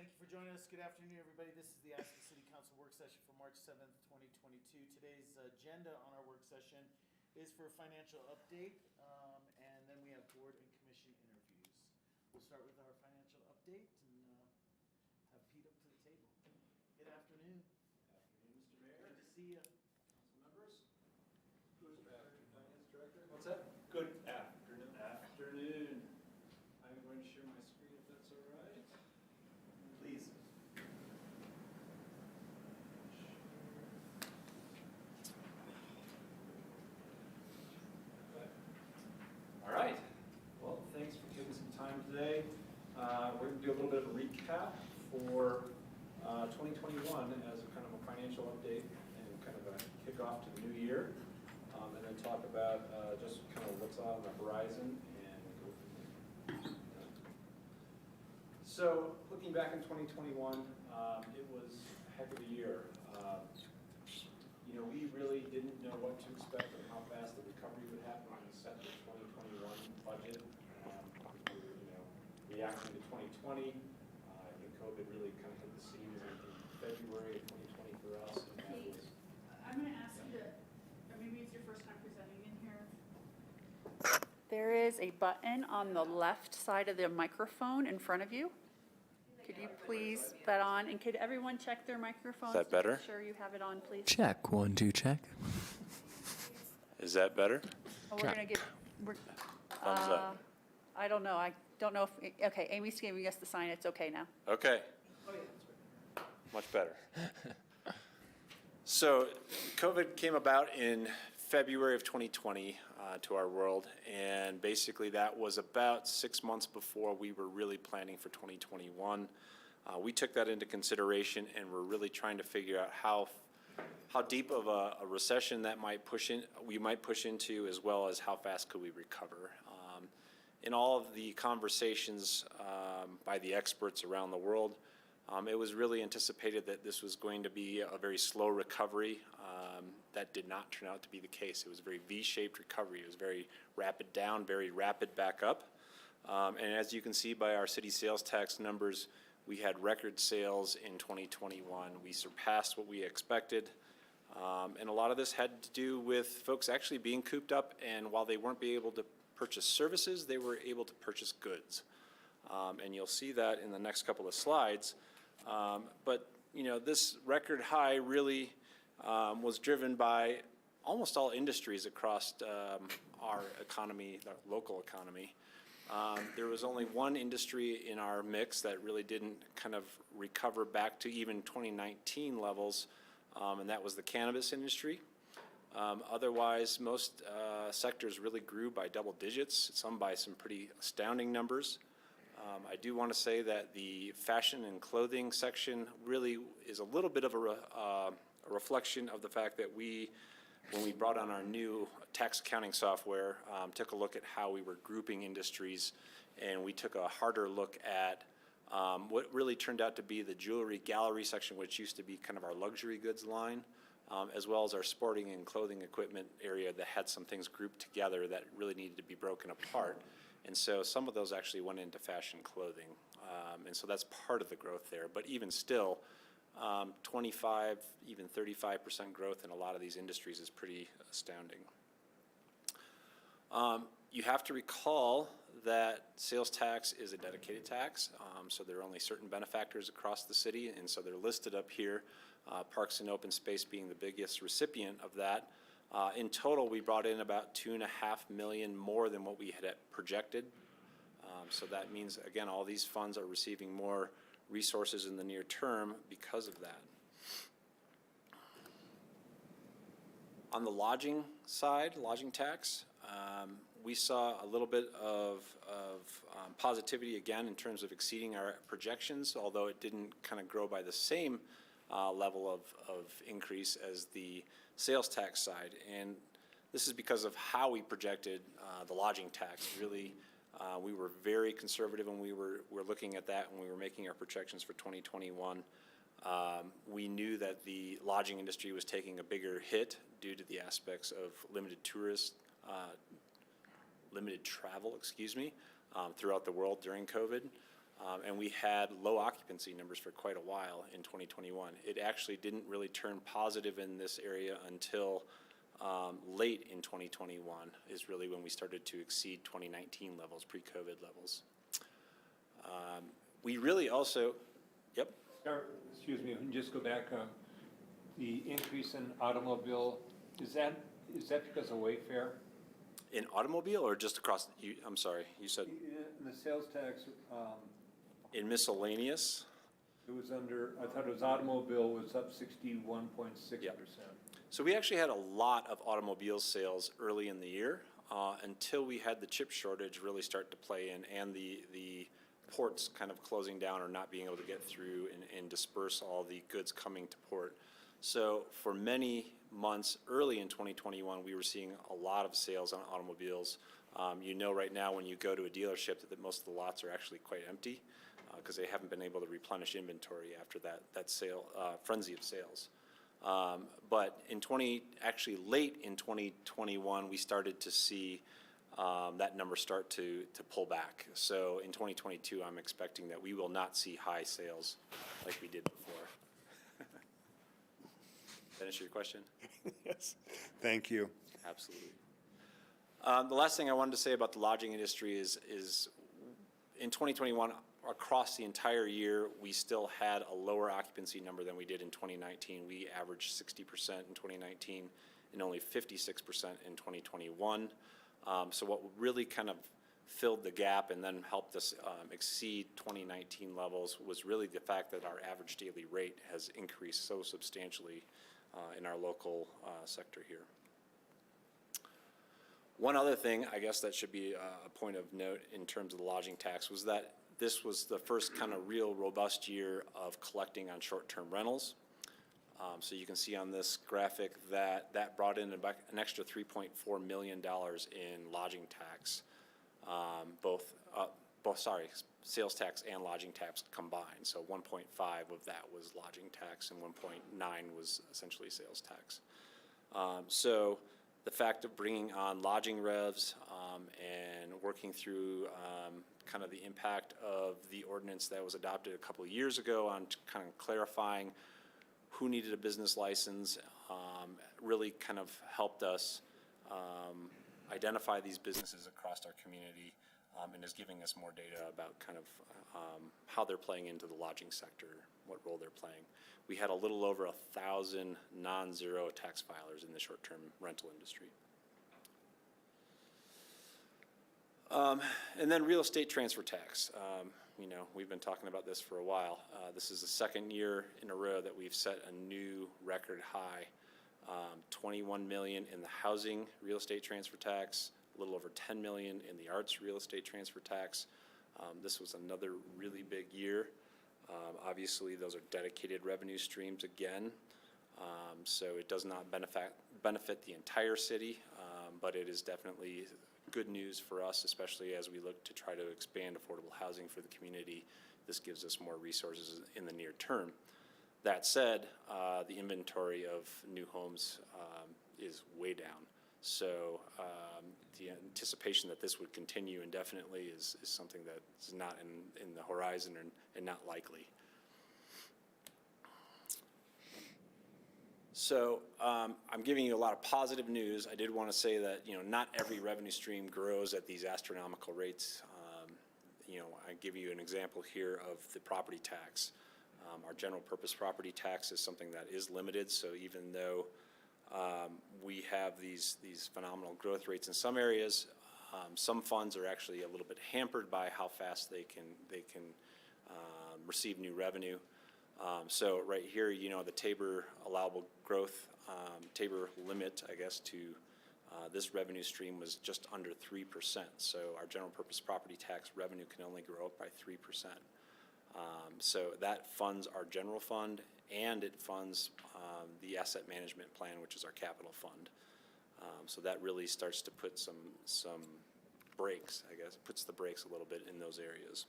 Thank you for joining us. Good afternoon, everybody. This is the Aspen City Council work session for March 7th, 2022. Today's agenda on our work session is for a financial update, and then we have board and commission interviews. We'll start with our financial update and have Pete up to the table. Good afternoon. Good afternoon, Mr. Mayor. Good to see you. Council members. Good afternoon, Finance Director. What's that? Good afternoon. Afternoon. I'm going to share my screen if that's all right. Please. All right. Well, thanks for taking some time today. We're going to do a little bit of a recap for 2021 as a kind of a financial update and kind of a kickoff to the new year. And then talk about just kind of what's on the horizon and go from there. So looking back in 2021, it was a heck of a year. We really didn't know what to expect and how fast the recovery would happen when we set the 2021 budget. We were, reacting to 2020. I think COVID really kind of hit the scene in February of 2020 for us. And that was, I'm going to ask you to, or maybe it's your first time presenting in here. There is a button on the left side of the microphone in front of you. Could you please put that on? And could everyone check their microphones? Is that better? To make sure you have it on, please. Check. 1, 2, check. Is that better? Oh, we're going to give, Thumbs up. I don't know. I don't know if, okay, Amy's giving us the sign. It's okay now. Okay. Oh, yeah, that's right. Much better. So COVID came about in February of 2020 to our world, and basically that was about 6 months before we were really planning for 2021. We took that into consideration, and we're really trying to figure out how deep of a recession that we might push into, as well as how fast could we recover. In all of the conversations by the experts around the world, it was really anticipated that this was going to be a very slow recovery. That did not turn out to be the case. It was a very V-shaped recovery. It was very rapid down, very rapid back up. And as you can see by our city sales tax numbers, we had record sales in 2021. We surpassed what we expected. And a lot of this had to do with folks actually being cooped up, and while they weren't able to purchase services, they were able to purchase goods. And you'll see that in the next couple of slides. But this record high really was driven by almost all industries across our economy, our local economy. There was only one industry in our mix that really didn't kind of recover back to even 2019 levels, and that was the cannabis industry. Otherwise, most sectors really grew by double digits, some by some pretty astounding numbers. I do want to say that the fashion and clothing section really is a little bit of a reflection of the fact that when we brought on our new tax accounting software, took a look at how we were grouping industries, and we took a harder look at what really turned out to be the jewelry gallery section, which used to be kind of our luxury goods line, as well as our sporting and clothing equipment area that had some things grouped together that really needed to be broken apart. And so some of those actually went into fashion clothing. And so that's part of the growth there. But even still, 25, even 35% growth in a lot of these industries is pretty astounding. You have to recall that sales tax is a dedicated tax, so there are only certain benefactors across the city, and so they're listed up here, Parks and Open Space being the biggest recipient of that. In total, we brought in about $2.5 million more than what we had projected. So that means, again, all these funds are receiving more resources in the near term because of that. On the lodging side, lodging tax, we saw a little bit of positivity again in terms of exceeding our projections, although it didn't kind of grow by the same level of increase as the sales tax side. And this is because of how we projected the lodging tax. Really, we were very conservative when we were looking at that when we were making our projections for 2021. We knew that the lodging industry was taking a bigger hit due to the aspects of limited travel, throughout the world during COVID. And we had low occupancy numbers for quite a while in 2021. It actually didn't really turn positive in this area until late in 2021 is really when we started to exceed 2019 levels, pre-COVID levels. We really also, yep. Excuse me, just go back. The increase in automobile, is that because of Wayfair? In automobile or just across, I'm sorry, you said? In the sales tax, In miscellaneous? it was under, I thought it was automobile was up 61.6%. So we actually had a lot of automobile sales early in the year until we had the chip shortage really start to play in and the ports kind of closing down or not being able to get through and disperse all the goods coming to port. So for many months early in 2021, we were seeing a lot of sales on automobiles. You know right now when you go to a dealership that most of the lots are actually quite empty because they haven't been able to replenish inventory after that sale frenzy of sales. But actually late in 2021, we started to see that number start to pull back. So in 2022, I'm expecting that we will not see high sales like we did before. That answer your question? Yes, thank you. Absolutely. The last thing I wanted to say about the lodging industry is in 2021, across the entire year, we still had a lower occupancy number than we did in 2019. We averaged 60% in 2019 and only 56% in 2021. So what really kind of filled the gap and then helped us exceed 2019 levels was really the fact that our average daily rate has increased so substantially in our local sector here. One other thing, I guess that should be a point of note in terms of the lodging tax was that this was the first kind of real robust year of collecting on short-term rentals. So you can see on this graphic that brought in about an extra $3.4 million in lodging tax, sales tax and lodging tax combined. So 1.5 of that was lodging tax and 1.9 was essentially sales tax. So the fact of bringing on lodging revs and working through kind of the impact of the ordinance that was adopted a couple of years ago on kind of clarifying who needed a business license really kind of helped us identify these businesses across our community and is giving us more data about kind of how they're playing into the lodging sector, what role they're playing. We had a little over 1,000 non-zero tax filers in the short-term rental industry. And then real estate transfer tax. You know, we've been talking about this for a while. This is the second year in a row that we've set a new record high. 21 million in the housing real estate transfer tax, a little over 10 million in the arts real estate transfer tax. This was another really big year. Obviously, those are dedicated revenue streams again. So it does not benefit the entire city, but it is definitely good news for us, especially as we look to try to expand affordable housing for the community. This gives us more resources in the near term. That said, the inventory of new homes is way down. So the anticipation that this would continue indefinitely is something that is not in the horizon and not likely. So I'm giving you a lot of positive news. I did want to say that, you know, not every revenue stream grows at these astronomical rates. You know, I give you an example here of the property tax. Our general purpose property tax is something that is limited. So even though we have these phenomenal growth rates in some areas, some funds are actually a little bit hampered by how fast they can receive new revenue. So right here, you know, the Tabor allowable growth, Tabor limit, I guess, to this revenue stream was just under 3%. So our general purpose property tax revenue can only grow up by 3%. So that funds our general fund and it funds the asset management plan, which is our capital fund. So that really starts to put some brakes, I guess, puts the brakes a little bit in those areas.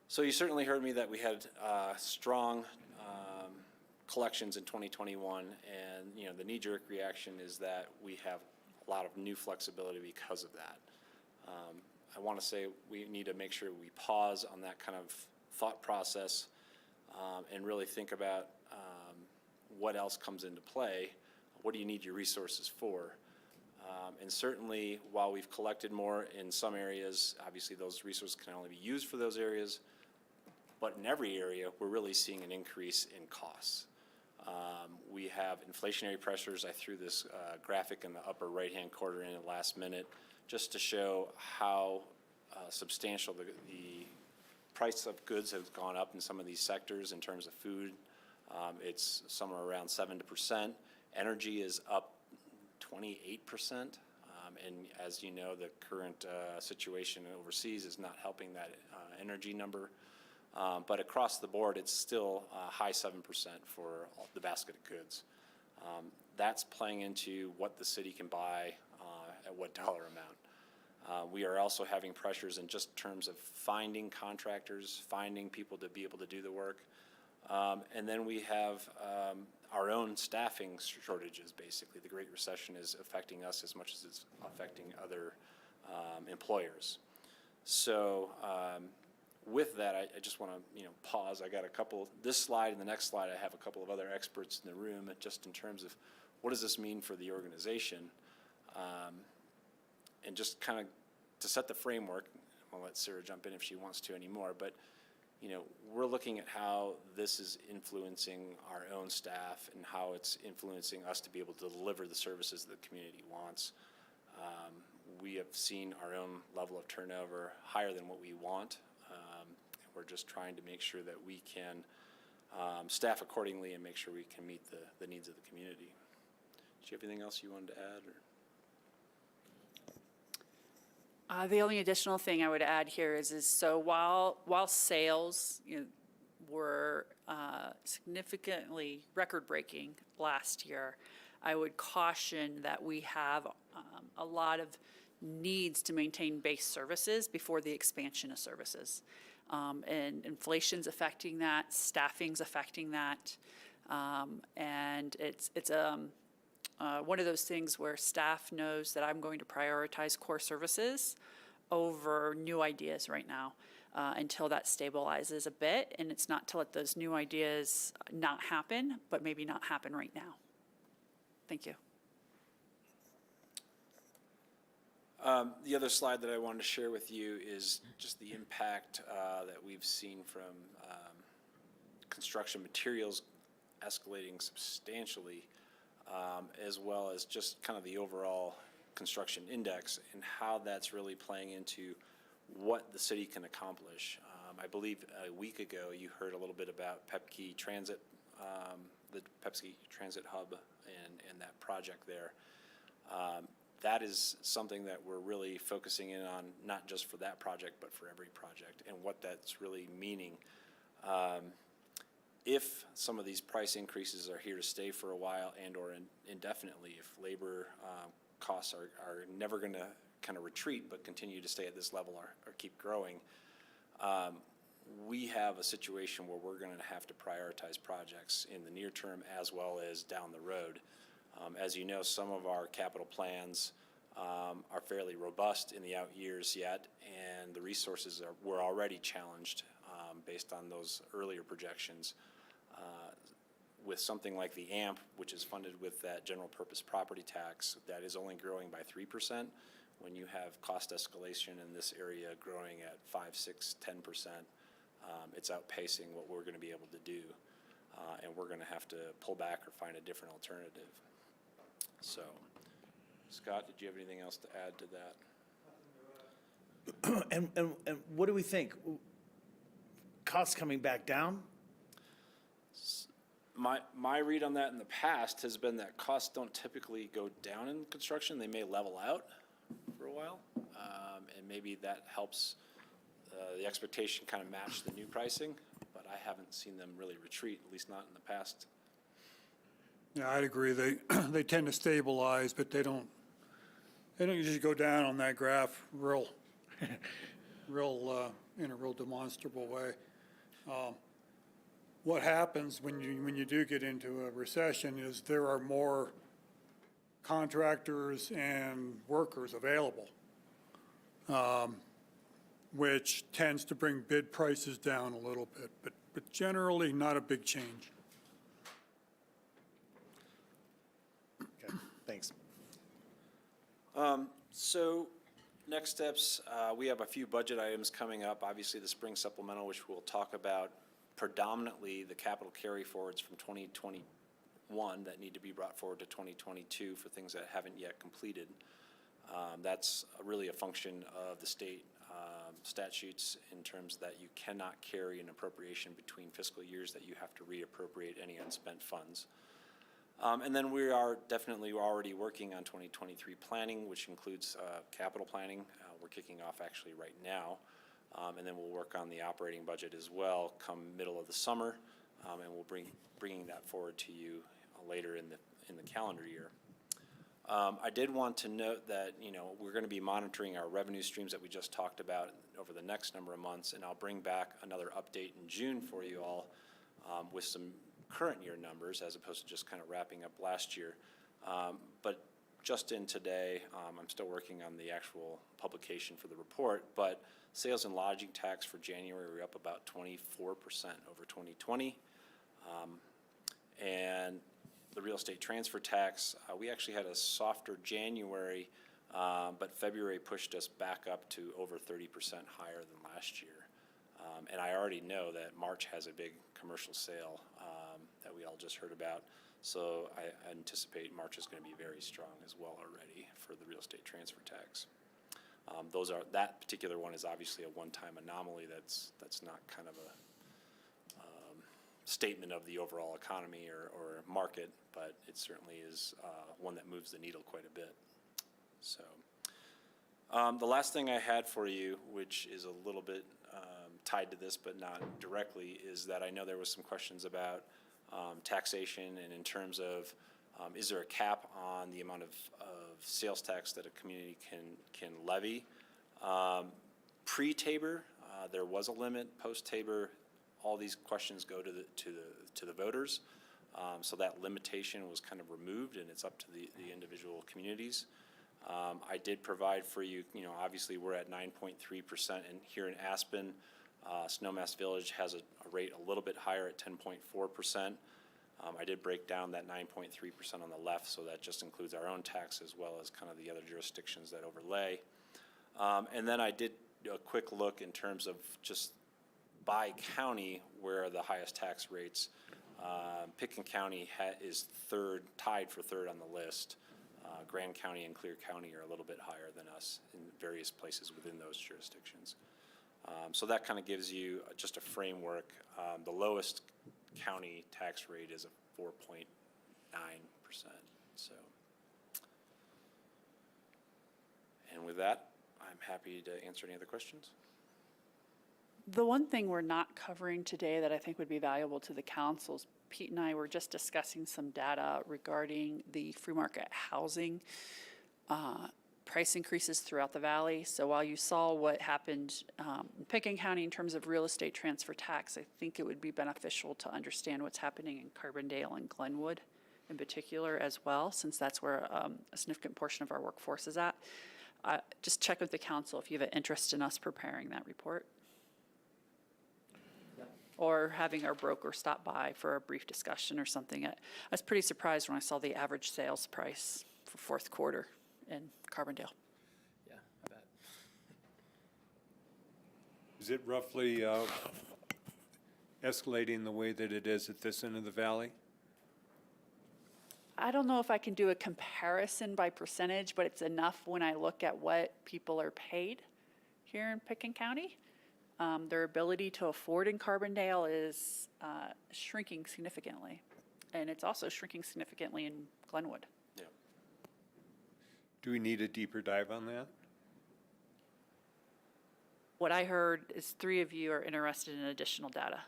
So you certainly heard me that we had strong collections in 2021, and you know the knee-jerk reaction is that we have a lot of new flexibility because of that. I want to say we need to make sure we pause on that kind of thought process and really think about what else comes into play. What do you need your resources for? And certainly, while we've collected more in some areas, obviously those resources can only be used for those areas. But in every area, we're really seeing an increase in costs. We have inflationary pressures. I threw this graphic in the upper right-hand corner in at last minute just to show how substantial the price of goods has gone up in some of these sectors in terms of food. It's somewhere around 7%. Energy is up 28%. And as you know, the current situation overseas is not helping that energy number. But across the board, it's still high 7% for the basket of goods. That's playing into what the city can buy at what dollar amount. We are also having pressures in just terms of finding contractors, finding people to be able to do the work. And then we have our own staffing shortages, basically. The Great Recession is affecting us as much as it's affecting other employers. So with that, I just want to pause. I got a couple, this slide and the next slide, I have a couple of other experts in the room just in terms of what does this mean for the organization, and just kind of to set the framework. I'll let Sarah jump in if she wants to anymore, but we're looking at how this is influencing our own staff and how it's influencing us to be able to deliver the services the community wants. We have seen our own level of turnover higher than what we want. We're just trying to make sure that we can staff accordingly and make sure we can meet the needs of the community. Do you have anything else you wanted to add? Or? The only additional thing I would add here is so while sales were significantly record-breaking last year, I would caution that we have a lot of needs to maintain base services before the expansion of services. And inflation's affecting that, staffing's affecting that, and it's one of those things where staff knows that I'm going to prioritize core services over new ideas right now until that stabilizes a bit, and it's not to let those new ideas not happen, but maybe not happen right now. Thank you. The other slide that I wanted to share with you is just the impact that we've seen from construction materials escalating substantially, as well as just kind of the overall construction index and how that's really playing into what the city can accomplish. I believe a week ago you heard a little bit about Pepsi Transit, the Pepsi Transit Hub and that project there. That is something that we're really focusing in on, not just for that project, but for every project, and what that's really meaning. If some of these price increases are here to stay for a while and or indefinitely, if labor costs are never going to kind of retreat but continue to stay at this level or keep growing, we have a situation where we're going to have to prioritize projects in the near term as well as down the road. As you know, some of our capital plans are fairly robust in the out years yet, and the resources were already challenged based on those earlier projections. With something like the AMP, which is funded with that general purpose property tax, that is only growing by 3%. When you have cost escalation in this area growing at 5, 6, 10%, it's outpacing what we're going to be able to do, and we're going to have to pull back or find a different alternative. So, Scott, did you have anything else to add to that? And what do we think? Costs coming back down? My read on that in the past has been that costs don't typically go down in construction. They may level out for a while, and maybe that helps the expectation kind of match the new pricing, but I haven't seen them really retreat, at least not in the past. Yeah, I'd agree. They tend to stabilize, but they don't usually go down on that graph in a real demonstrable way. What happens when you do get into a recession is there are more contractors and workers available. which tends to bring bid prices down a little bit, but generally not a big change. Okay, thanks. So, next steps, we have a few budget items coming up. Obviously, the spring supplemental, which we'll talk about, predominantly the capital carry forwards from 2021 that need to be brought forward to 2022 for things that haven't yet completed. That's really a function of the state statutes in terms that you cannot carry an appropriation between fiscal years, that you have to reappropriate any unspent funds. And then we are definitely already working on 2023 planning, which includes capital planning. We're kicking off actually right now. And then we'll work on the operating budget as well come middle of the summer. And we'll bringing that forward to you later in the calendar year. I did want to note that, we're going to be monitoring our revenue streams that we just talked about over the next number of months, and I'll bring back another update in June for you all with some current year numbers as opposed to just kind of wrapping up last year. But just in today, I'm still working on the actual publication for the report, but sales and lodging tax for January were up about 24% over 2020. And the real estate transfer tax, we actually had a softer January, but February pushed us back up to over 30% higher than last year. And I already know that March has a big commercial sale that we all just heard about. So I anticipate March is going to be very strong as well already for the real estate transfer tax. That particular one is obviously a one-time anomaly. That's not kind of a statement of the overall economy or market, but it certainly is one that moves the needle quite a bit. So the last thing I had for you, which is a little bit tied to this but not directly, is that I know there was some questions about taxation and in terms of is there a cap on the amount of sales tax that a community can levy. Pre-Tabor, there was a limit. Post-Tabor, all these questions go to the voters. So that limitation was kind of removed, and it's up to the individual communities. I did provide for you, obviously we're at 9.3%, and here in Aspen, Snowmass Village has a rate a little bit higher at 10.4%. I did break down that 9.3% on the left, so that just includes our own tax as well as kind of the other jurisdictions that overlay. And then I did a quick look in terms of just by county where are the highest tax rates. Pickens County is tied for third on the list. Grand County and Clear County are a little bit higher than us in various places within those jurisdictions. So that kind of gives you just a framework. The lowest county tax rate is a 4.9%. So, and with that, I'm happy to answer any other questions. The one thing we're not covering today that I think would be valuable to the councils, Pete and I were just discussing some data regarding the free market housing price increases throughout the valley. So while you saw what happened in Pickens County in terms of real estate transfer tax, I think it would be beneficial to understand what's happening in Carbondale and Glenwood in particular as well, since that's where a significant portion of our workforce is at. Just check with the council if you have an interest in us preparing that report. Or having our broker stop by for a brief discussion or something. I was pretty surprised when I saw the average sales price for fourth quarter in Carbondale. Yeah, I bet. Is it roughly escalating the way that it is at this end of the valley? I don't know if I can do a comparison by percentage, but it's enough when I look at what people are paid here in Pickens County. Their ability to afford in Carbondale is shrinking significantly, and it's also shrinking significantly in Glenwood. Yeah. Do we need a deeper dive on that? What I heard is 3 of you are interested in additional data.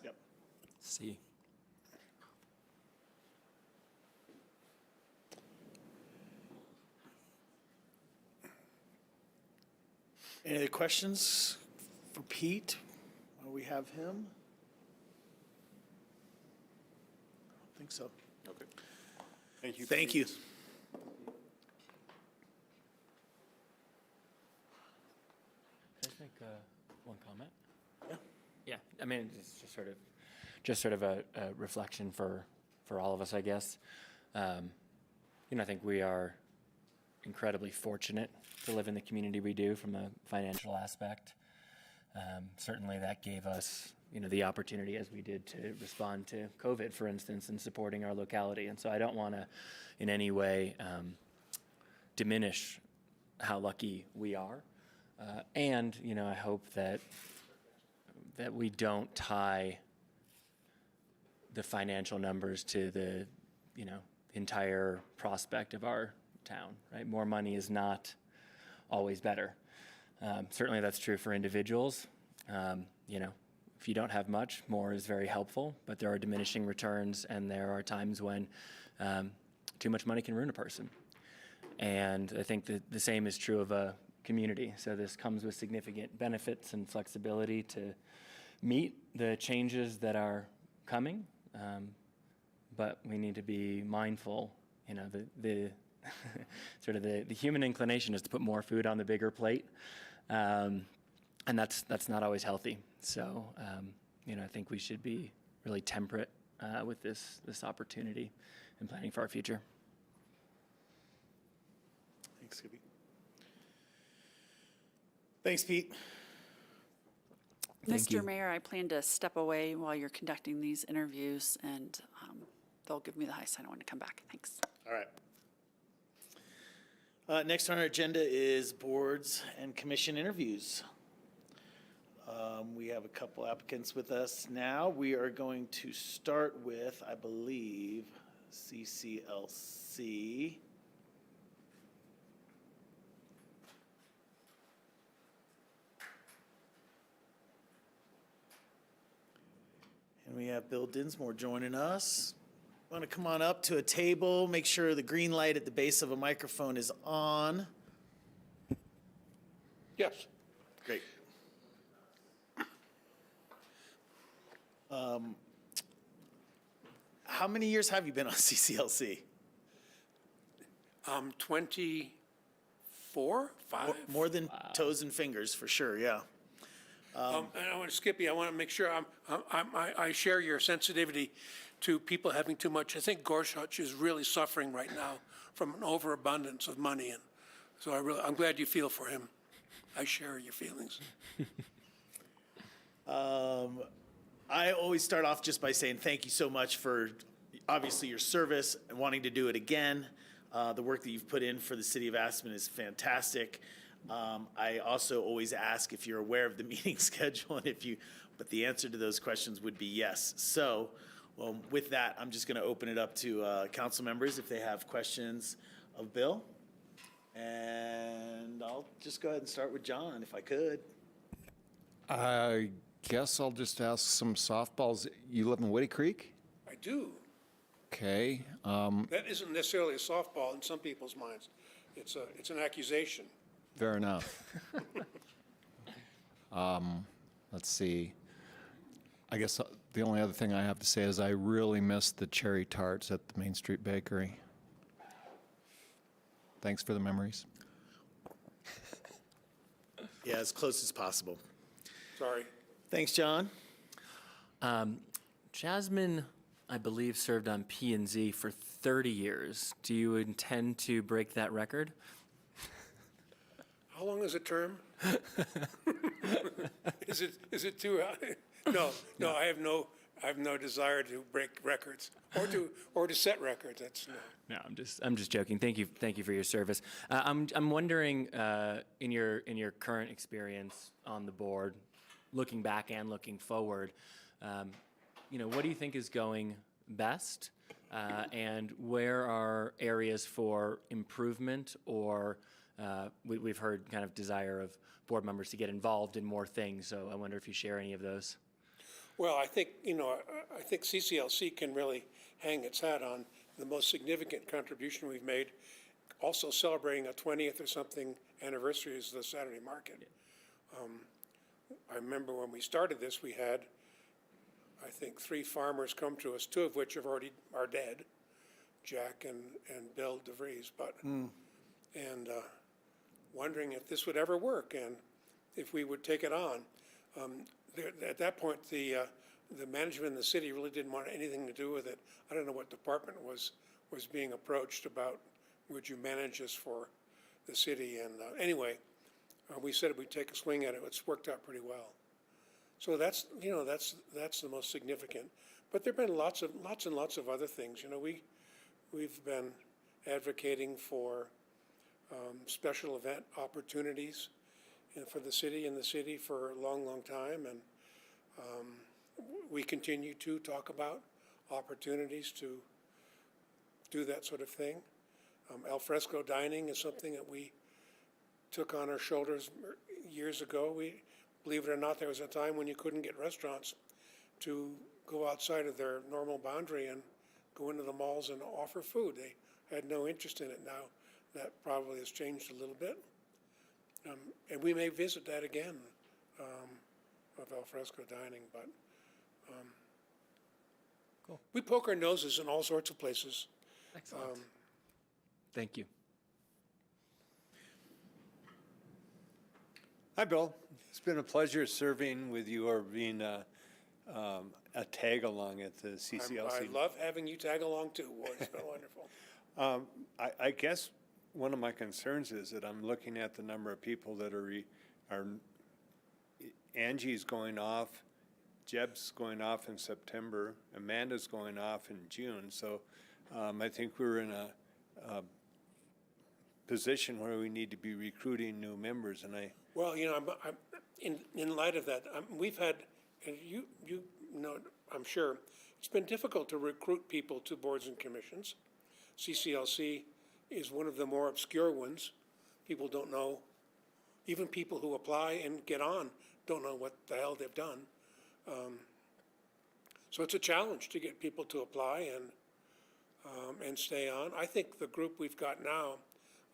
Yep. See. Any other questions for Pete while we have him? I don't think so. Okay. Thank you. Thank you. make one comment? Yeah. Yeah, I mean, it's just sort of a reflection for all of us, I guess. I think we are incredibly fortunate to live in the community we do from a financial aspect. Certainly that gave us, the opportunity as we did to respond to COVID, for instance, and supporting our locality. And so I don't want to in any way diminish how lucky we are. And I hope that we don't tie the financial numbers to the, entire prospect of our town, right? More money is not always better. Certainly that's true for individuals. If you don't have much, more is very helpful, but there are diminishing returns, and there are times when too much money can ruin a person. And I think that the same is true of a community. So this comes with significant benefits and flexibility to meet the changes that are coming. But we need to be mindful, the sort of the human inclination is to put more food on the bigger plate. And that's not always healthy. So, I think we should be really temperate with this opportunity and planning for our future. Thanks, Skippy. Thanks, Pete. Thank you. Mr. Mayor, I plan to step away while you're conducting these interviews, and they'll give me the high sign. I want to come back. Thanks. All right. Next on our agenda is boards and commission interviews. We have a couple applicants with us now. We are going to start with, I believe, CCLC. And we have Bill Dinsmore joining us. Want to come on up to a table, make sure the green light at the base of a microphone is on. Yes. Great. How many years have you been on CCLC? 24, 5. More than toes and fingers, for sure, yeah. And I want to, Skippy, I want to make sure I share your sensitivity to people having too much. I think Gorsuch is really suffering right now from an overabundance of money, and so I'm glad you feel for him. I share your feelings. I always start off just by saying thank you so much for, obviously, your service and wanting to do it again. The work that you've put in for the city of Aspen is fantastic. I also always ask if you're aware of the meeting schedule, and but the answer to those questions would be yes. So, with that, I'm just going to open it up to council members if they have questions of Bill. And I'll just go ahead and start with John, if I could. I guess I'll just ask some softballs. You live in Woody Creek? I do. Okay. That isn't necessarily a softball in some people's minds. It's an accusation. Fair enough. Let's see. I guess the only other thing I have to say is I really miss the cherry tarts at the Main Street Bakery. Thanks for the memories. Yeah, as close as possible. Sorry. Thanks, John. Jasmine, I believe, served on P&Z for 30 years. Do you intend to break that record? How long is a term? Is it too? No. I have no desire to break records or to set records. That's no. No, I'm just joking. Thank you for your service. I'm wondering, in your current experience on the board, looking back and looking forward, what do you think is going best, and where are areas for improvement, or we've heard kind of desire of board members to get involved in more things. So I wonder if you share any of those. Well, I think CCLC can really hang its hat on the most significant contribution we've made. Also celebrating a 20th or something anniversary is the Saturday market. I remember when we started this, we had, I think, 3 farmers come to us, 2 of which are dead, Jack and Bill DeVries, but and wondering if this would ever work. And if we would take it on. At that point, the management in the city really didn't want anything to do with it. I don't know what department was being approached about, would you manage this for the city? And anyway, we said we'd take a swing at it. It's worked out pretty well. So that's the most significant. But there've been lots and lots of other things. We've been advocating for special event opportunities for the city for a long, long time, and we continue to talk about opportunities to do that sort of thing. Al fresco dining is something that we took on our shoulders years ago. Believe it or not, there was a time when you couldn't get restaurants to go outside of their normal boundary and go into the malls and offer food. They had no interest in it. Now that probably has changed a little bit. And we may visit that again, of al fresco dining, but we poke our noses in all sorts of places. Excellent. Thank you. Hi, Bill. It's been a pleasure serving with you or being a tag-along at the CCLC. I love having you tag along too, Ward. It's been wonderful. I guess one of my concerns is that I'm looking at the number of people that are Angie's going off, Jeb's going off in September, Amanda's going off in June. So I think we're in a position where we need to be recruiting new members, and Well, I'm in light of that, we've had, and you know, I'm sure, it's been difficult to recruit people to boards and commissions. CCLC is one of the more obscure ones. People don't know, even people who apply and get on don't know what the hell they've done. So it's a challenge to get people to apply and stay on. I think the group we've got now,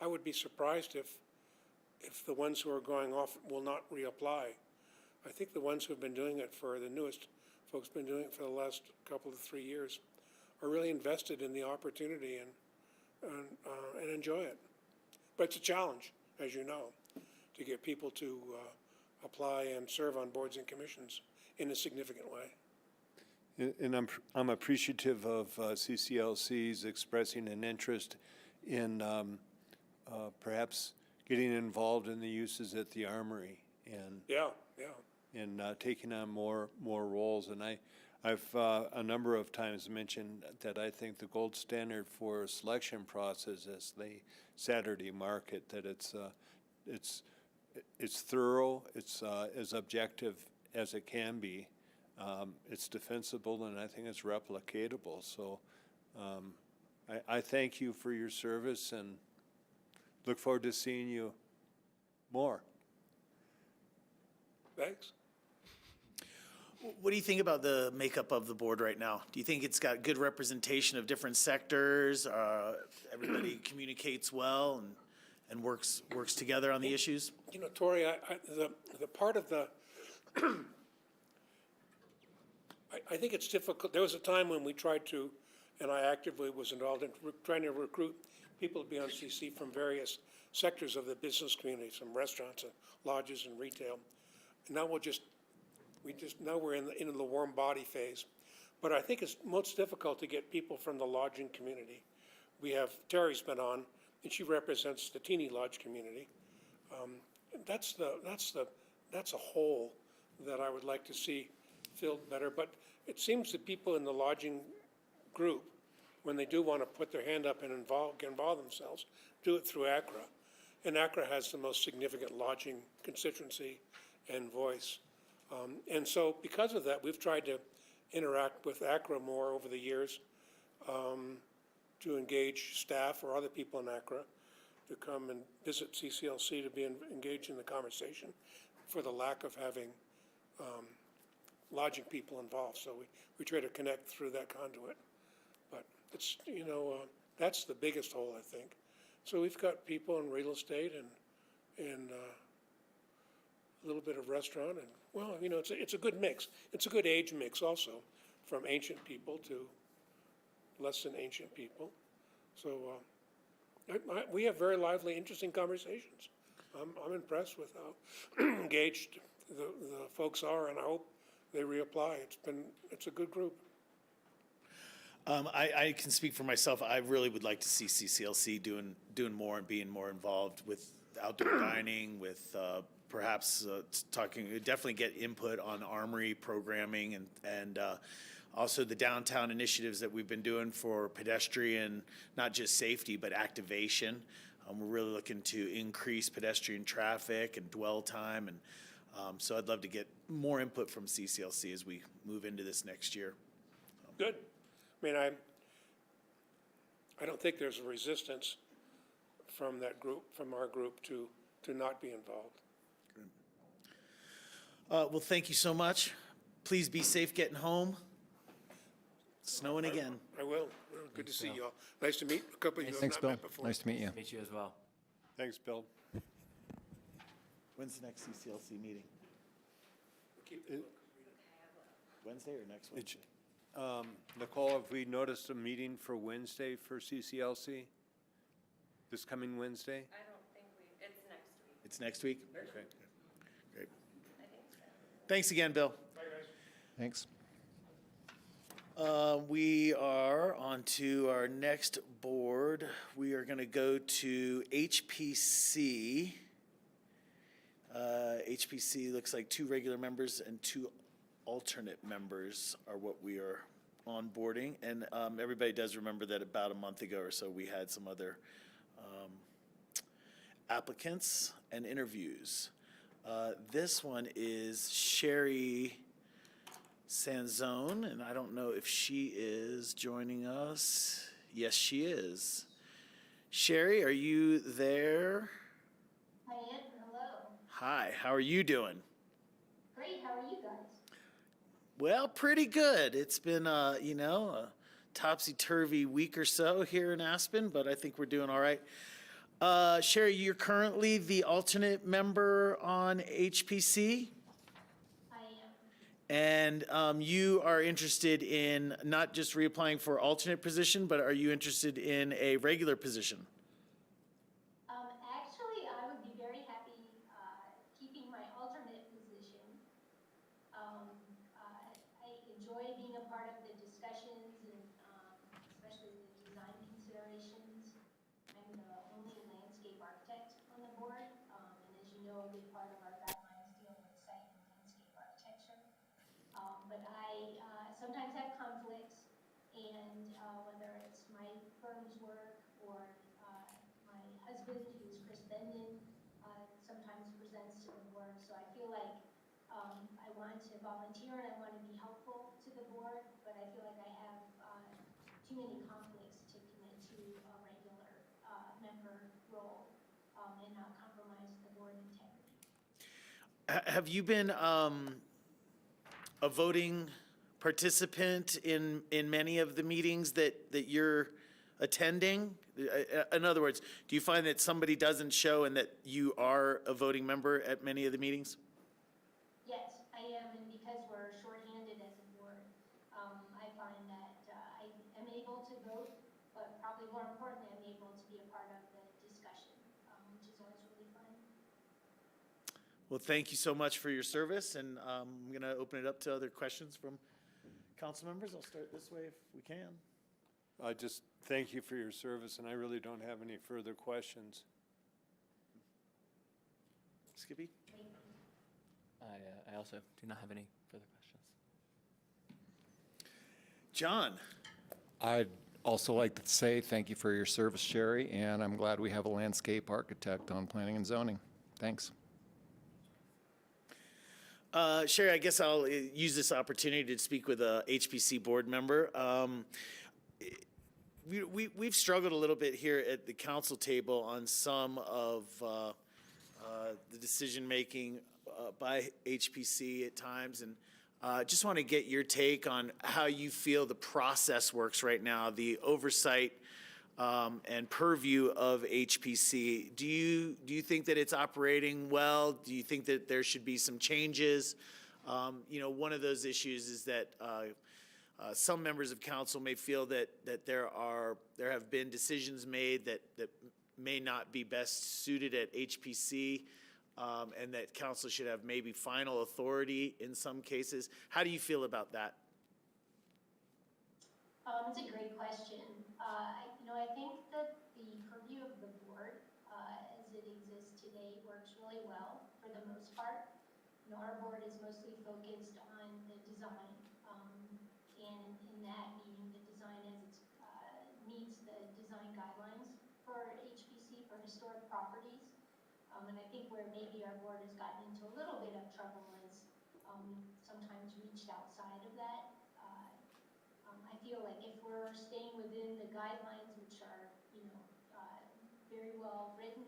I would be surprised if the ones who are going off will not reapply. I think the ones who have been doing it for the newest folks been doing it for the last couple of 3 years are really invested in the opportunity and enjoy it. But it's a challenge, as you know, to get people to apply and serve on boards and commissions in a significant way. And I'm appreciative of CCLC's expressing an interest in perhaps getting involved in the uses at the Armory and taking on more roles. And I've a number of times mentioned that I think the gold standard for a selection process is the Saturday market, that it's thorough, it's as objective as it can be. It's defensible, and I think it's replicatable. So I thank you for your service and look forward to seeing you more. Thanks. What do you think about the makeup of the board right now? Do you think it's got good representation of different sectors? Everybody communicates well and works together on the issues? Tori, the part of the, I think it's difficult. There was a time when we tried to, and I actively was involved in trying to recruit people to be on CC from various sectors of the business community, from restaurants and lodges and retail. And now now we're in the warm body phase. But I think it's most difficult to get people from the lodging community. We have, Terry's been on, and she represents the teeny lodge community. That's a hole that I would like to see filled better. But it seems that people in the lodging group, when they do want to put their hand up and get involved themselves, do it through ACRA. And ACRA has the most significant lodging constituency and voice. And so because of that, we've tried to interact with ACRA more over the years, to engage staff or other people in ACRA to come and visit CCLC to be engaged in the conversation for the lack of having lodging people involved. So we try to connect through that conduit. But it's, that's the biggest hole, I think. So we've got people in real estate and a little bit of restaurant, and well, it's a good mix. It's a good age mix also, from ancient people to less than ancient people. So we have very lively, interesting conversations I'm impressed with how engaged the folks are, and I hope they reapply. It's a good group. I can speak for myself. I really would like to see CCLC doing more and being more involved with outdoor dining, with perhaps definitely get input on armory programming and also the downtown initiatives that we've been doing for pedestrian, not just safety, but activation. We're really looking to increase pedestrian traffic and dwell time, and so I'd love to get more input from CCLC as we move into this next year. Good. I mean, I don't think there's a resistance from that group, from our group, to not be involved. Well, thank you so much. Please be safe getting home. It's snowing again. I will. Well, good to see you all. Nice to meet a couple of you I've Thanks, not Bill. met before. Nice to meet you. Meet you as well. Thanks, Bill. When's the next CCLC meeting? Keep the book. Wednesday or next Wednesday? Nicole, have we noticed a meeting for Wednesday for CCLC? This coming Wednesday? I don't think it's next week. It's next week? Okay. Great. I think so. Thanks again, Bill. Thanks. We are on to our next board. We are going to go to HPC. HPC looks like 2 regular members and 2 alternate members are what we are onboarding. And everybody does remember that about a month ago or so, we had some other applicants and interviews. This one is Sherry Sanzone, and I don't know if she is joining us. Yes, she is. Sherry, are you there? I am. Hello. Hi, how are you doing? Great. How are you guys? Well, pretty good. It's been, a topsy-turvy week or so here in Aspen, but I think we're doing all right. Sherry, you're currently the alternate member on HPC, I am. and you are interested in not just reapplying for alternate position, but are you interested in a regular position? Actually, I would be very happy keeping my alternate position. I enjoy being a part of the discussions and especially the design considerations. I'm the only landscape architect on the board, and as you know, a big part of our guidelines deal with site and landscape architecture. But I sometimes have conflicts, and whether it's my firm's work or my husband, who's Chris Bendon, sometimes presents to the board. So I feel like I want to volunteer and I want to be helpful to the board, but I feel like I have too many conflicts to commit to a regular member role and not compromise the board integrity. Have you been a voting participant in many of the meetings that you're attending? In other words, do you find that somebody doesn't show and that you are a voting member at many of the meetings? Yes, I am, and because we're shorthanded as a board, I find that I am able to vote, but probably more importantly, I'm able to be a part of the discussion, which is always really fun. Well, thank you so much for your service, and I'm going to open it up to other questions from council members. I'll start this way if we can. Just thank you for your service, and I really don't have any further questions. Skippy? I also do not have any further questions. John? I'd also like to say thank you for your service, Sherry, and I'm glad we have a landscape architect on planning and zoning. Thanks. Sherry, I guess I'll use this opportunity to speak with a HPC board member. We've struggled a little bit here at the council table on some of the decision-making by HPC at times, and just want to get your take on how you feel the process works right now, the oversight and purview of HPC. Do you think that it's operating well? Do you think that there should be some changes? One of those issues is that some members of council may feel that there have been decisions made that may not be best suited at HPC, and that council should have maybe final authority in some cases. How do you feel about that? It's a great question. I think that the purview of the board, as it exists today, works really well for the most part. Our board is mostly focused on the design, and in that meaning the design as it meets the design guidelines for HPC for historic properties. And I think where maybe our board has gotten into a little bit of trouble is sometimes reached outside of that. I feel like if we're staying within the guidelines, which are, very well written,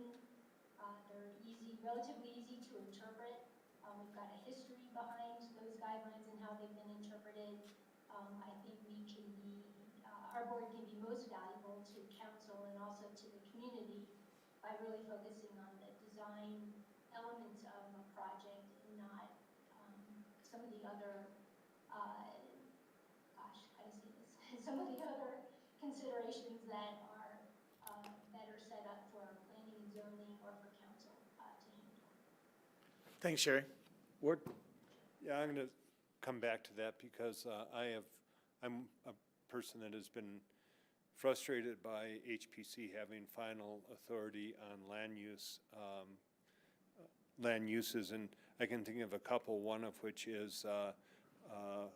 they're easy, relatively easy to interpret. We've got a history behind those guidelines and how they've been interpreted. I think we can be, our board can be most valuable to council and also to the community by really focusing on the design elements of a project and not some of the other, how do I say this? Some of the other considerations that are better set up for planning and zoning or for council to handle. Thanks, Sherry. Ward? Yeah, I'm going to come back to that because I'm a person that has been frustrated by HPC having final authority on land uses, and I can think of a couple, one of which is I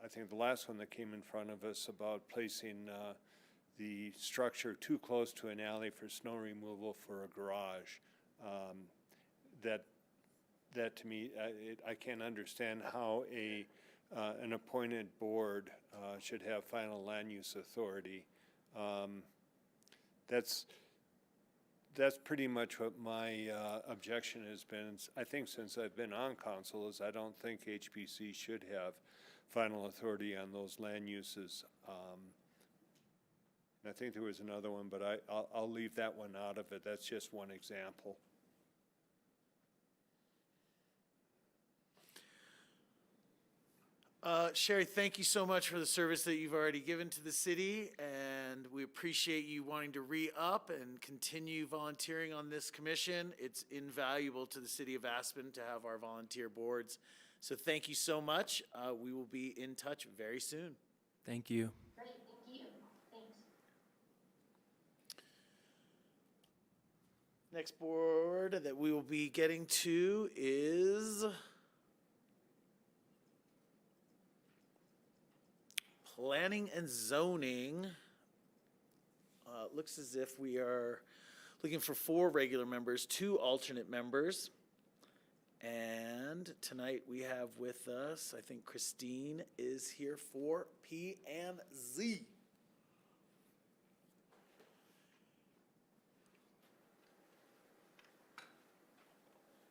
think the last one that came in front of us about placing the structure too close to an alley for snow removal for a garage. That to me, I can't understand how an appointed board should have final land use authority. That's pretty much what my objection has been. I think since I've been on council, is I don't think HPC should have final authority on those land uses. And I think there was another one, but I'll leave that one out of it. That's just one example. Sherry, thank you so much for the service that you've already given to the city, and we appreciate you wanting to re-up and continue volunteering on this commission. It's invaluable to the city of Aspen to have our volunteer boards. So thank you so much. We will be in touch very soon. Thank you. Great, thank you. Thanks. Next board that we will be getting to is Planning and Zoning. Looks as if we are looking for 4 regular members, 2 alternate members. And tonight we have with us, I think Christine is here for P and Z.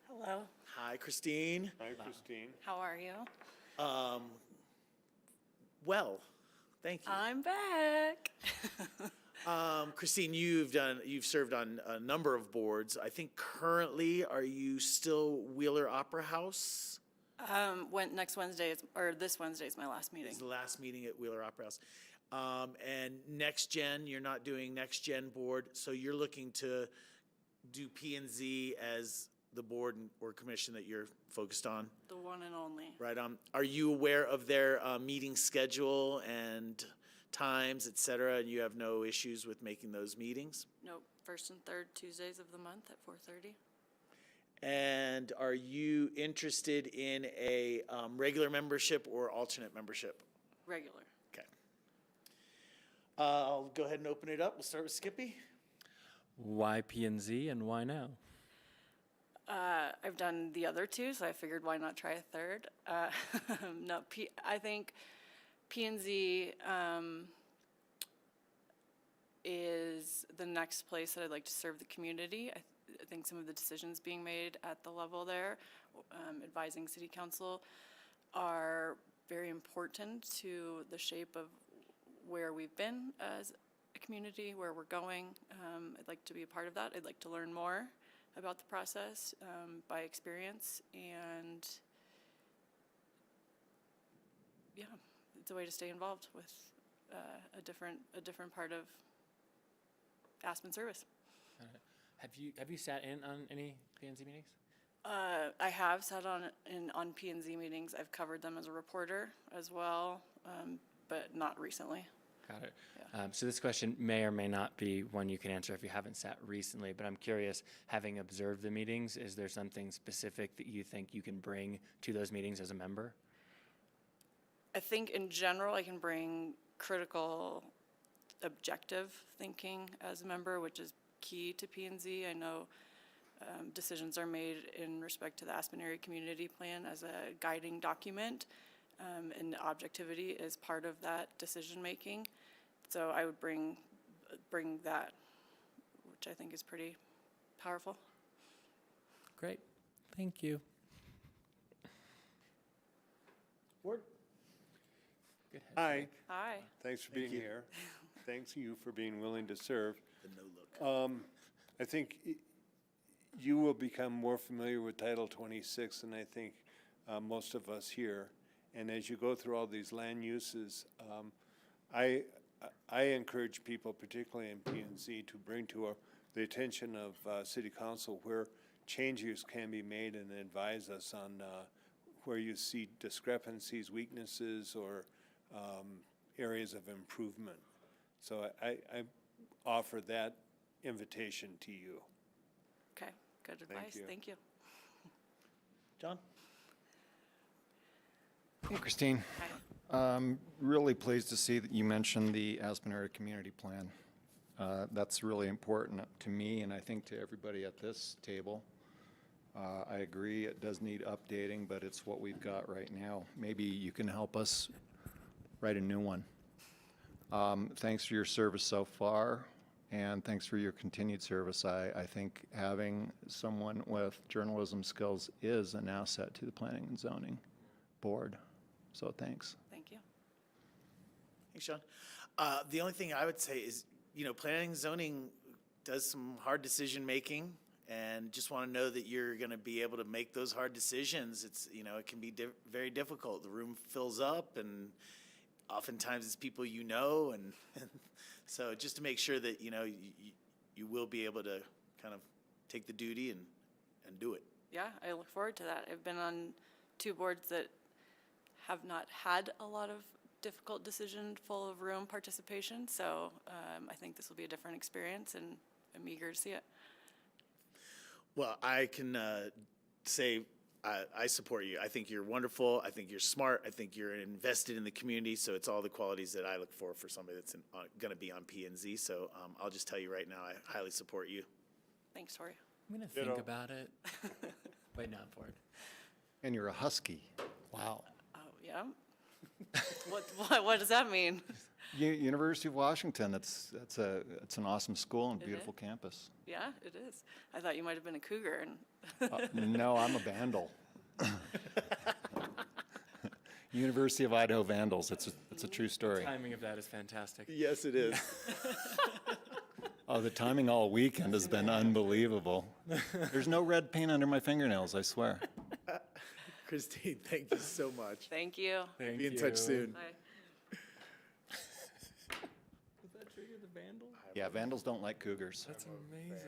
Hello, Hi, Christine. Hi, Christine. how are you? Well, thank you. I'm back. Christine, you've served on a number of boards. I think currently, are you still Wheeler Opera House? This Wednesday is my last meeting. It's the last meeting at Wheeler Opera House. And Next Gen, you're not doing Next Gen board, so you're looking to do P and Z as the board or commission that you're focused on? The one and only. Right. Are you aware of their meeting schedule and times, et cetera, and you have no issues with making those meetings? Nope, first and third Tuesdays of the month at 4:30. And are you interested in a regular membership or alternate membership? Regular. Okay. I'll go ahead and open it up. We'll start with Skippy. Why P&Z and why now? I've done the other 2, so I figured why not try a third. No, I think P&Z is the next place that I'd like to serve the community. I think some of the decisions being made at the level there, advising city council, are very important to the shape of where we've been as a community, where we're going. I'd like to be a part of that. I'd like to learn more about the process by experience, and yeah, it's a way to stay involved with a different part of Aspen service. Have you sat in on any P&Z meetings? I have sat on P and Z meetings. I've covered them as a reporter as well, but not recently. Got it. Yeah. So this question may or may not be one you can answer if you haven't sat recently, but I'm curious, having observed the meetings, is there something specific that you think you can bring to those meetings as a member? I think in general, I can bring critical, objective thinking as a member, which is key to P and Z. I know decisions are made in respect to the Aspen Area Community Plan as a guiding document, and objectivity is part of that decision-making. So I would bring that, which I think is pretty powerful. Great. Thank you. Board? Good head Hi, shake. Hi. thanks for Thank being you. here. Thanks you for being willing to serve. The no look. I think you will become more familiar with Title 26 than I think most of us here. And as you go through all these land uses, I encourage people, particularly in P and Z, to bring to the attention of City Council where changes can be made and advise us on where you see discrepancies, weaknesses, or areas of improvement. So I offer that invitation to you. Okay, good advice. you. Thank you. John? Hey, Christine. Hi. Really pleased to see that you mentioned the Aspen Area Community Plan. That's really important to me and I think to everybody at this table. I agree it does need updating, but it's what we've got right now. Maybe you can help us write a new one. Thanks for your service so far, and thanks for your continued service. I think having someone with journalism skills is an asset to the Planning and Zoning Board. So thanks. Thank you. Thanks, Sean. The only thing I would say is, planning and zoning does some hard decision-making, and just want to know that you're going to be able to make those hard decisions. It's, it can be very difficult. The room fills up, and oftentimes it's people and so just to make sure that, you will be able to kind of take the duty and do it. Yeah, I look forward to that. I've been on 2 boards that have not had a lot of difficult decision, full of room participation. So I think this will be a different experience, and I'm eager to see it. Well, I can say I support you. I think you're wonderful. I think you're smart. I think you're invested in the community. So it's all the qualities that I look for somebody that's going to be on P and Z. So I'll just tell you right now, I highly support you. Thanks, Tori. I'm going to think about it. Wait, not for it. And you're a Husky. Wow. Oh, yeah? What does that mean? University of Washington, it's an awesome school and beautiful campus. Yeah, it is. I thought you might have been a cougar. And No, I'm a Vandal. University of Idaho Vandals. It's a true story. The timing of that is fantastic. Yes, it is. Oh, the timing all weekend has been unbelievable. There's no red paint under my fingernails, I swear. Christine, thank you so much. Thank you. Thank Be in touch soon. Bye. Does that trigger the Vandal? Yeah, Vandals don't like cougars. That's amazing.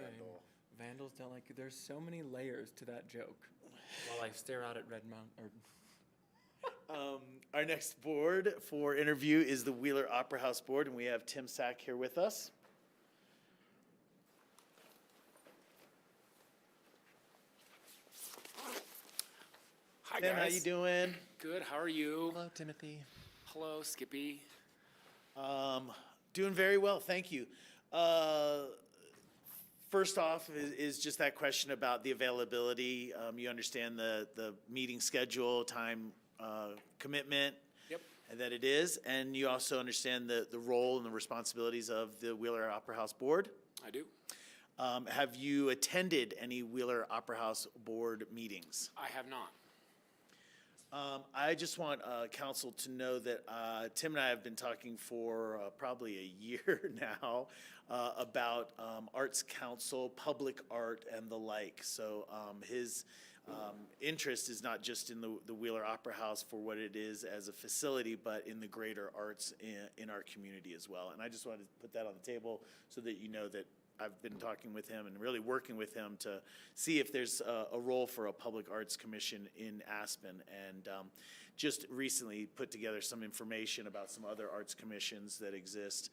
Vandals don't like it. There's so many layers to that joke. While I stare out at Red Mountain. Our next board for interview is the Wheeler Opera House Board, and we have Tim Sack here with us. Hi, Tim, guys. how you doing? Good. How are you? Hello, Timothy. Hello, Skippy. Doing very well, thank you. First off is just that question about the availability. You understand the meeting schedule, time commitment. Yep. And that it is, and you also understand the role and the responsibilities of the Wheeler Opera House Board. I do. Have you attended any Wheeler Opera House Board meetings? I have not. I just want council to know that Tim and I have been talking for probably a year now about Arts Council, public art, and the like. So his interest is not just in the Wheeler Opera House for what it is as a facility, but in the greater arts in our community as well. And I just wanted to put that on the table so that you know that I've been talking with him and really working with him to see if there's a role for a public arts commission in Aspen. And just recently put together some information about some other arts commissions that exist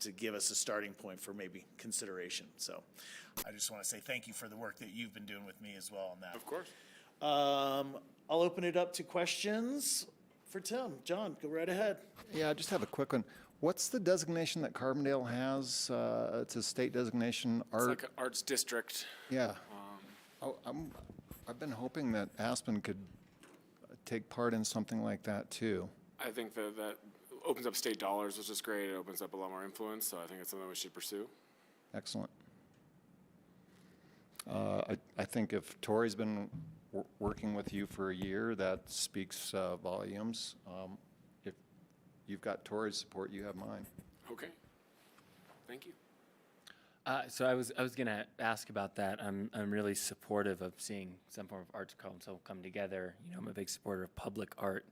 to give us a starting point for maybe consideration. So I just want to say thank you for the work that you've been doing with me as well on that. Of course. I'll open it up to questions for Tim. John, go right ahead. Yeah, I just have a quick one. What's the designation that Carbondale has? It's a state designation, It's art. like an arts district. Yeah. I've been hoping that Aspen could take part in something like that too. I think that opens up state dollars, which is great. It opens up a lot more influence, so I think it's something we should pursue. Excellent. I think if Tori's been working with you for a year, that speaks volumes. If you've got Tori's support, you have mine. Okay. Thank you. So I was gonna ask about that. I'm really supportive of seeing some form of arts council come together. You know, I'm a big supporter of public art.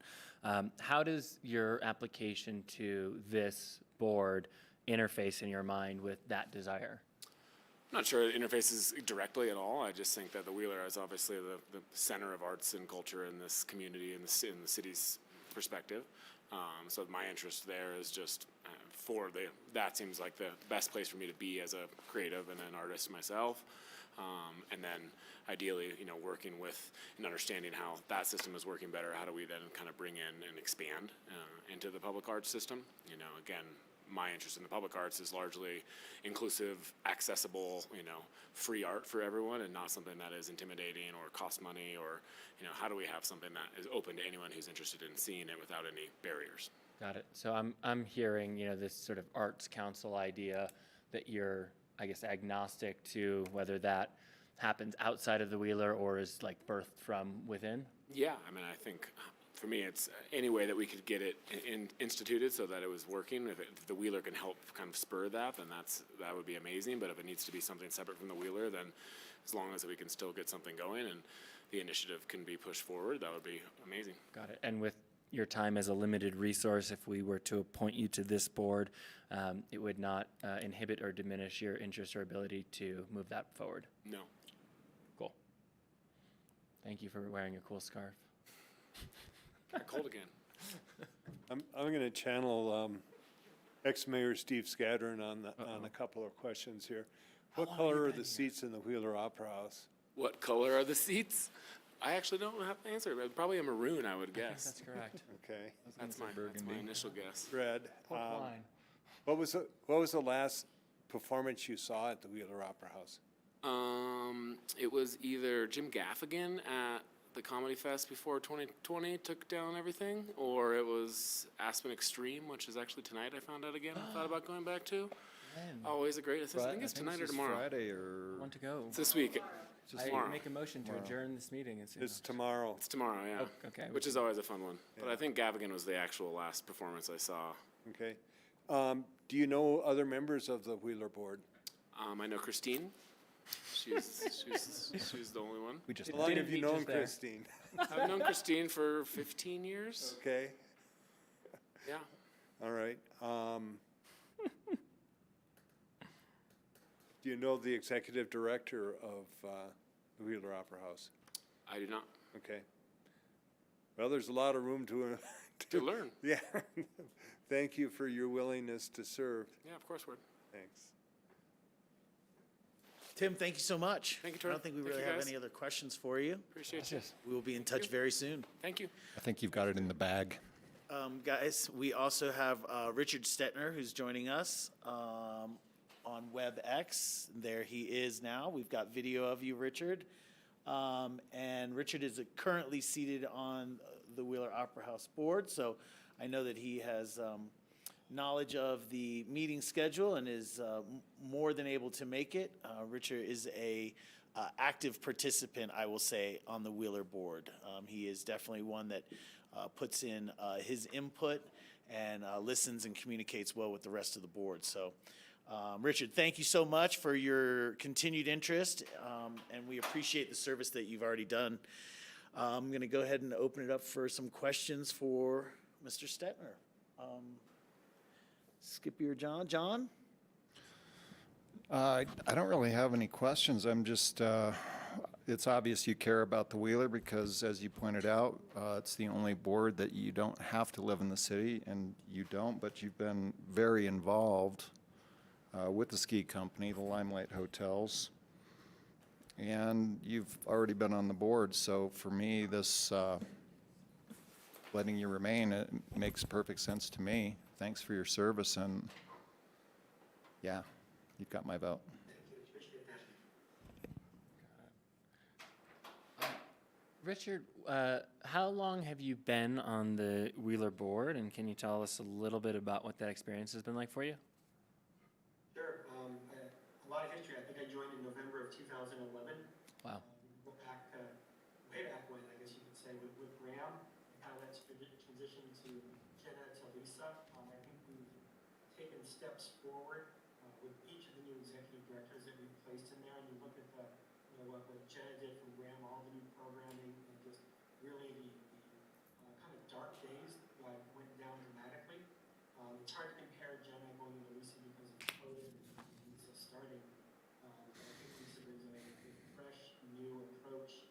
How does your application to this board interface in your mind with that desire? I'm not sure it interfaces directly at all. I just think that the Wheeler is obviously the center of arts and culture in this community, in the city's perspective. So my interest there is just that seems like the best place for me to be as a creative and an artist myself. And then ideally, you know, working with and understanding how that system is working better, how do we then kind of bring in and expand into the public arts system? You know, again, my interest in the public arts is largely inclusive, accessible, you know, free art for everyone, and not something that is intimidating or costs money, or, you know, how do we have something that is open to anyone who's interested in seeing it without any barriers? Got it. So I'm hearing, you know, this sort of arts council idea that you're, I guess, agnostic to whether that happens outside of the Wheeler or is like birthed from within? Yeah, I mean, I think for me, it's any way that we could get it instituted so that it was working. If the Wheeler can help kind of spur that, then that would be amazing. But if it needs to be something separate from the Wheeler, then as long as we can still get something going and the initiative can be pushed forward, that would be amazing. Got it. And with your time as a limited resource, if we were to appoint you to this board, it would not inhibit or diminish your interest or ability to move that forward? No. Cool. Thank you for wearing a cool scarf. Got cold again. I'm going to channel ex-mayor Steve Scadron on a couple of questions here. What color are the seats in the Wheeler Opera House? What color are the seats? I actually don't have the answer. Probably a maroon, I would guess. That's correct. Okay. That's my initial guess. Red. What was the last performance you saw at the Wheeler Opera House? It was either Jim Gaffigan at the Comedy Fest before 2020 took down everything, or it was Aspen Extreme, which is actually tonight. I found out again. I thought about going back to. Always a great assistant. I think it's tonight or tomorrow. Friday or Want to go? It's this week. I make a motion to adjourn this meeting. It's tomorrow. It's tomorrow, yeah. Oh, okay. Which is always a fun one. But I think Gaffigan was the actual last performance I saw. Okay. Do you know other members of the Wheeler board? I know Christine. She's the only one. How long have you known Christine? I've known Christine for 15 years. Okay. Yeah. All right. Do you know the executive director of the Wheeler Opera House? I do not. Okay. Well, there's a lot of room to learn. Yeah. Thank you for your willingness to serve. Yeah, of course, Ward. Thanks. Tim, thank you so much. Thank you, I Troy. don't think we Thank really you, have guys. any other questions for you. Appreciate you. We will be in touch very soon. Thank you. I think you've got it in the bag. Guys, we also have Richard Stetner, who's joining us on WebEx. There he is now. We've got video of you, Richard. And Richard is currently seated on the Wheeler Opera House board, so I know that he has knowledge of the meeting schedule and is more than able to make it. Richard is a active participant, I will say, on the Wheeler board. He is definitely one that puts in his input and listens and communicates well with the rest of the board. So, Richard, thank you so much for your continued interest, and we appreciate the service that you've already done. I'm going to go ahead and open it up for some questions for Mr. Stetner. Skippy or John? John? I don't really have any questions. I'm just, it's obvious you care about the Wheeler because, as you pointed out, it's the only board that you don't have to live in the city, and you don't, but you've been very involved with the ski company, the Limelight Hotels, and you've already been on the board. So for me, this letting you remain, it makes perfect sense to me. Thanks for your service, and yeah, you've got my vote. Richard, how long have you been on the Wheeler board, and can you tell us a little bit about what that experience has been like for you? Sure. A lot of history. I think I joined in November of 2011. Wow. Look back, way back when, I guess you could say, with Graham, and how that's transitioned to Jenna to Lisa. I think we've taken steps forward with each of the new executive directors that we've placed in there. And you look at the, what Jenna did from Graham, all the new programming, and just really the kind of dark days went down dramatically. It's hard to compare Jenna going into Lisa because of COVID and Lisa starting. But I think Lisa brings a fresh, new approach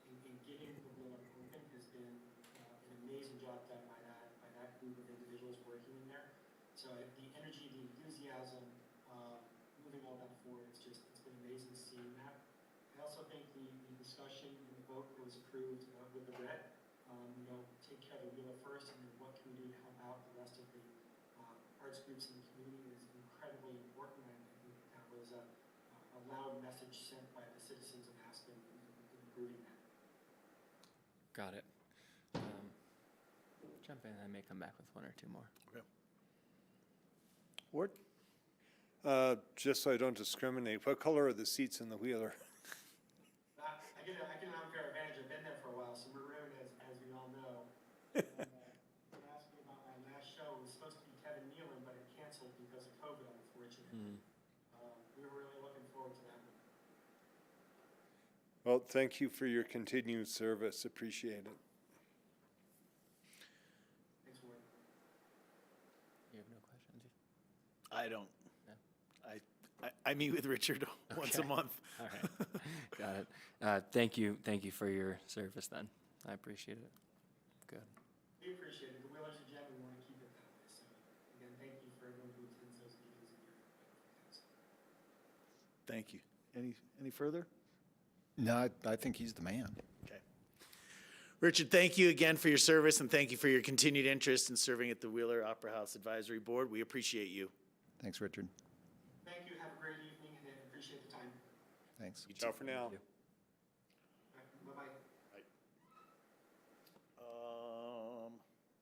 in getting the Wheeler open has been an amazing job done by that group of individuals working in there. So the energy, the enthusiasm, moving all that forward, it's been amazing seeing that. I also think the discussion and the vote that was approved with the red, take care of the Wheeler first, and then what can we do to help out the rest of the arts groups in the community is incredibly important. And I think that was a loud message sent by the citizens of Aspen in approving that. Got it. Jump in, I may come back with one or two more. Okay. Ward? Just so I don't discriminate, what color are the seats in the Wheeler? I get an unfair advantage. I've been there for a while, so maroon, as we all know. You asked me about my last show. It was supposed to be Kevin Nealon, but it canceled because of COVID, unfortunately. We were really looking forward to that one. Well, thank you for your continued service. Appreciate it. Thanks, Ward. You have no questions? I don't. No? I meet with Richard once a month. All right. Got it. Thank you for your service then. I appreciate it. Good. We appreciate it. The Wheelers are gem. We want to keep it that way. So, again, thank you for everyone who attends those meetings in your. Thank you. Any further? No, I think he's the man. Okay. Richard, thank you again for your service, and thank you for your continued interest in serving at the Wheeler Opera House Advisory Board. We appreciate you. Thanks, Richard. Thank you. Have a great evening, and I appreciate the time. Thanks. Ciao for now. Bye-bye.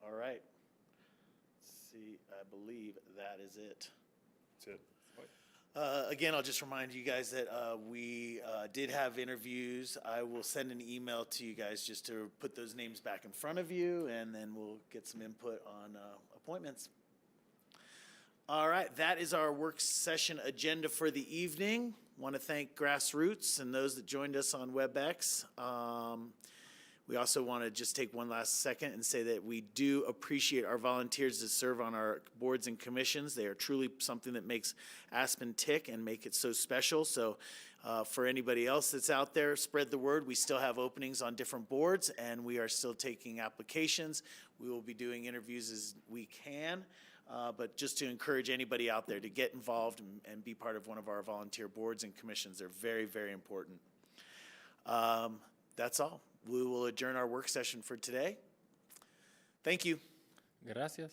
All right. Let's see, I believe that is it. That's it. Again, I'll just remind you guys that we did have interviews. I will send an email to you guys just to put those names back in front of you, and then we'll get some input on appointments. All right, that is our work session agenda for the evening. Want to thank Grassroots and those that joined us on WebEx. We also want to just take one last second and say that we do appreciate our volunteers that serve on our boards and commissions. They are truly something that makes Aspen tick and make it so special. So for anybody else that's out there, spread the word. We still have openings on different boards, and we are still taking applications. We will be doing interviews as we can. But just to encourage anybody out there to get involved and be part of one of our volunteer boards and commissions. They're very, very important. That's all. We will adjourn our work session for today. Thank you. Gracias.